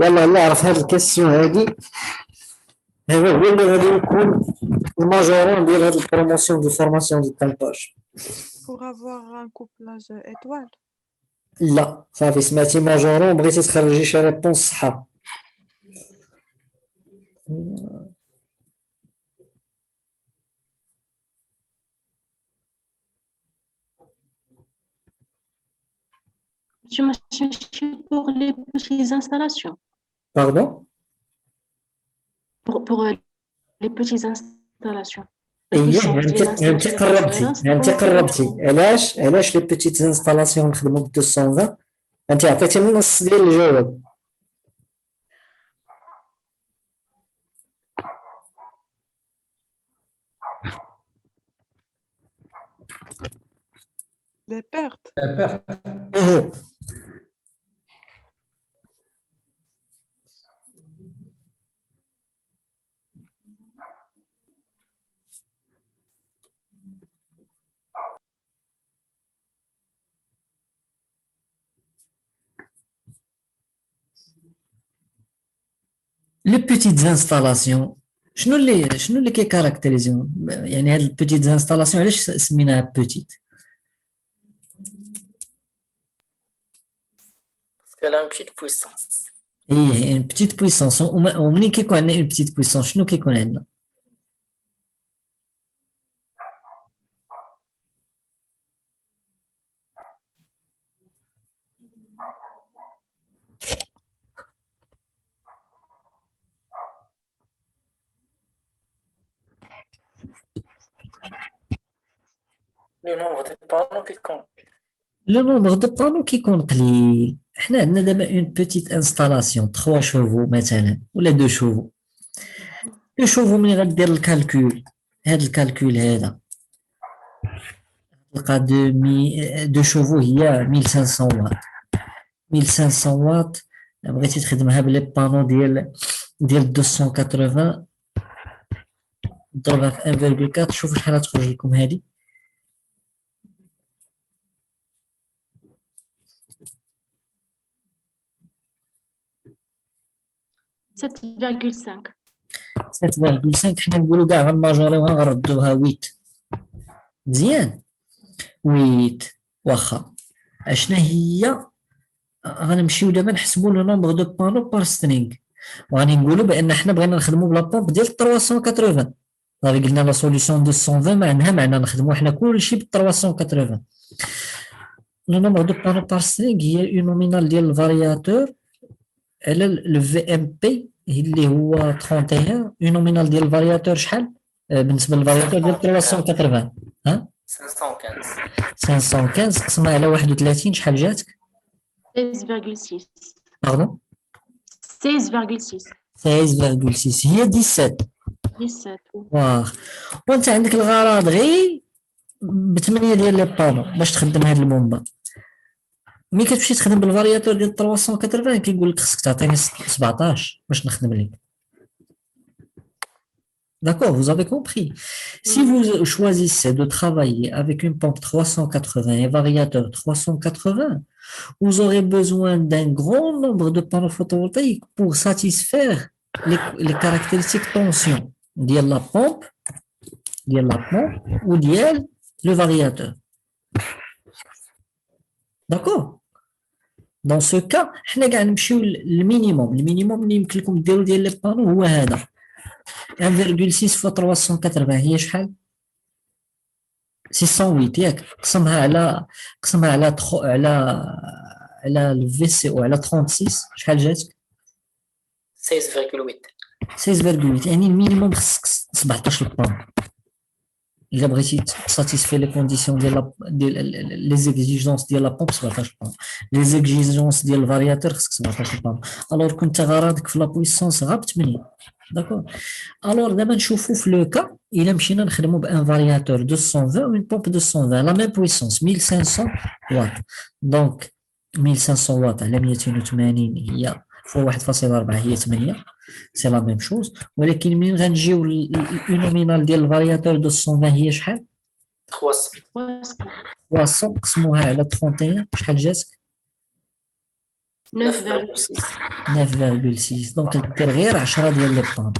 يلا نعرف هذه الكيستيون هذه هذا هو اللي غادي يكون الماجورون ديال هذه البروموسيون دو فورماسيون دو تامباج. Pour avoir un couplage étoile. لا صافي سمعتي ماجورون بغيتي تخرجي شي ريبونس صحه. Monsieur, pour les petites installations. Pardon? Pour les petites installations. اييه انت قربتي علاش لي بيتيت انستالاسيون نخدموا ب 220 انت عطيتيني نص ديال الجواب. Les pertes. إيه. Les petites installations شنو اللي كيكاركتيريزيون يعني هاد البيتيت انستالاسيون علاش سميناها بيتيت؟ Parce qu'elle a une petite puissance. ايه ان بيتيت بويسونس ومنين كيكون عندنا اون بيتيت بويسونس شنو كيكون عندنا؟ Le nombre de panneaux qui compte. لو نومبر دو بانو كيكون قليل. حنا عندنا دابا اون بيتيت انستالاسيون 3 شوفو مثلا ولا 2 شوفو. 2 شوفو ملي غدير الكالكول هاد الكالكول هذا تلقى 2 شوفو هي 1500 واط. 1500 واط بغيتي تخدمها بلي بانو ديال 280 ضربها في 1.4 شوفوا شحال تخرج لكم هذه. Sept virgule cinq. 7.5 حنا نقولوا كاع غنماجوريوها غنردوها 8 مزيان 8 واخا. اشنا هي غنمشيو دابا نحسبوا لو نومبر دو بانو بار سترينغ وغادي نقولوا بان حنا بغينا نخدموا بلا بومب ديال 380. صافي قلنا لا سوليسيون 220 معنا نخدموا حنا كلشي ب 380. لو نومبر دو بانو بار سترينغ هي اون نومينال ديال الفارياتور على لو في ام بي اللي هو 31. اون نومينال ديال الفارياتور شحال بالنسبه للفارياتور ديال 380 ها 515. 515 قسمها على 31 شحال جاتك؟ 16,6. Pardon? 16,6. 16,6 هي 17. 17. واخ. وانت عندك الغرض غير ب8 ديال لي بانو باش تخدم هاد المنبر. ملي كتمشي تخدم بالفارياتور ديال 380 كيقول لك خصك تعطيني 17 باش نخدم لك. D'accord, vous avez compris. Si vous choisissez de travailler avec une pompe 380 et variateur 380, vous aurez besoin d'un grand nombre de panneaux photovoltaïques pour satisfaire les caractéristiques tension de la pompe ou de le variateur. D'accord? Dans ce cas, حنا كاع نمشيو للمينيموم. المينيموم اللي يمكن لكم ديروا ديال لي بانو هو هذا 1,6 في 380 هي شحال؟ 608 ياك. قسمها على الفي سي او على 36 شحال جاتك؟ 16,8. 16,8 يعني المينيموم خصك 17 بان. إلا بغيتي تساتيسفي لي كونديسيون ديال لي زيكزيجونس ديال لا بومب 17 بان، لي زيكزيجونس ديال الفارياتور خصك 17 بان. الوغ كنت غرضك في لا بويسونس غا ب 8. داكور. الوغ دابا نشوفو في لو كا إلا مشينا نخدمو بان فارياتور 220 و اون بومب 220 لا ميم بويسونس 1500 واط. دونك 1500 واط على 280 هي فوا 1.4 هي 8. سي لا ميم شوز. ولكن منين غنجيو النومينال ديال الفارياتور 220 هي شحال؟ 300. 300 قسموها على 31 شحال جاتك؟ 9,6. 9,6. دونك دير غير 10 ديال لي بانو.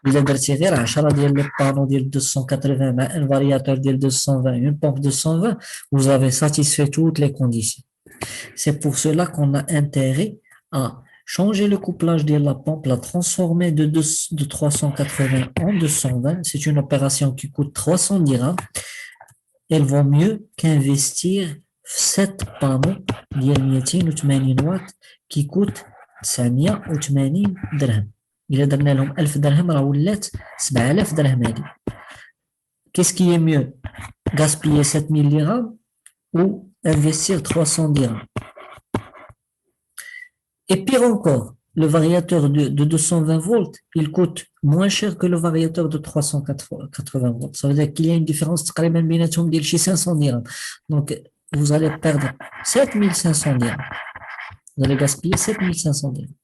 إلا درتي غير 10 ديال لي بانو ديال 280 مع ان فارياتور ديال 220 اون بومب 220 vous avez satisfait toutes les conditions. C'est pour cela qu'on a intérêt à changer le couplage de la pompe, la transformer de 380 en 220. C'est une opération qui coûte 300 dirhams. Elle vaut mieux qu'investir 7 panneaux de 280 watts qui coûtent 980 dirhams. إلا درنا لهم 1000 درهم راه ولات 7000 درهم هادي. Qu'est-ce qui est mieux? Gaspiller 7000 dirhams ou investir 300 dirhams? Et pire encore, le variateur de 220 volts, il coûte moins cher que le variateur de 380 volts. Ça veut dire qu'il y a une différence تقريبا بيناتهم ديال شي 500 dirhams. Donc, vous allez perdre 7500 dirhams. Vous allez gaspiller 7500 dirhams.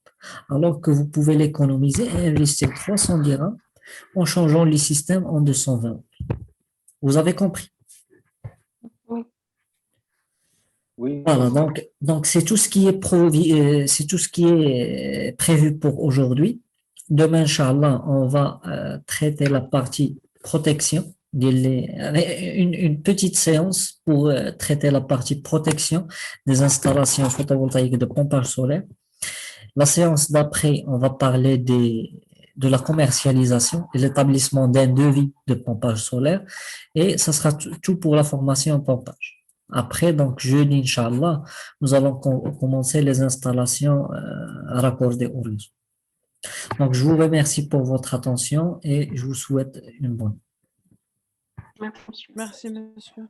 Alors que vous pouvez l'économiser et investir 300 dirhams en changeant les systèmes en 220. Vous avez compris? Oui. Voilà, donc c'est tout ce qui est prévu pour aujourd'hui. Demain, Inch'Allah, on va traiter la partie protection, une petite séance pour traiter la partie protection des installations photovoltaïques de pompage solaire. La séance d'après, on va parler de la commercialisation et l'établissement d'un devis de pompage solaire. Et ça sera tout pour la formation en pompage. Après, donc jeudi, Inch'Allah, nous allons commencer les installations raccordées au réseau. Donc, je vous remercie pour votre attention et je vous souhaite une bonne. Merci. Merci, monsieur.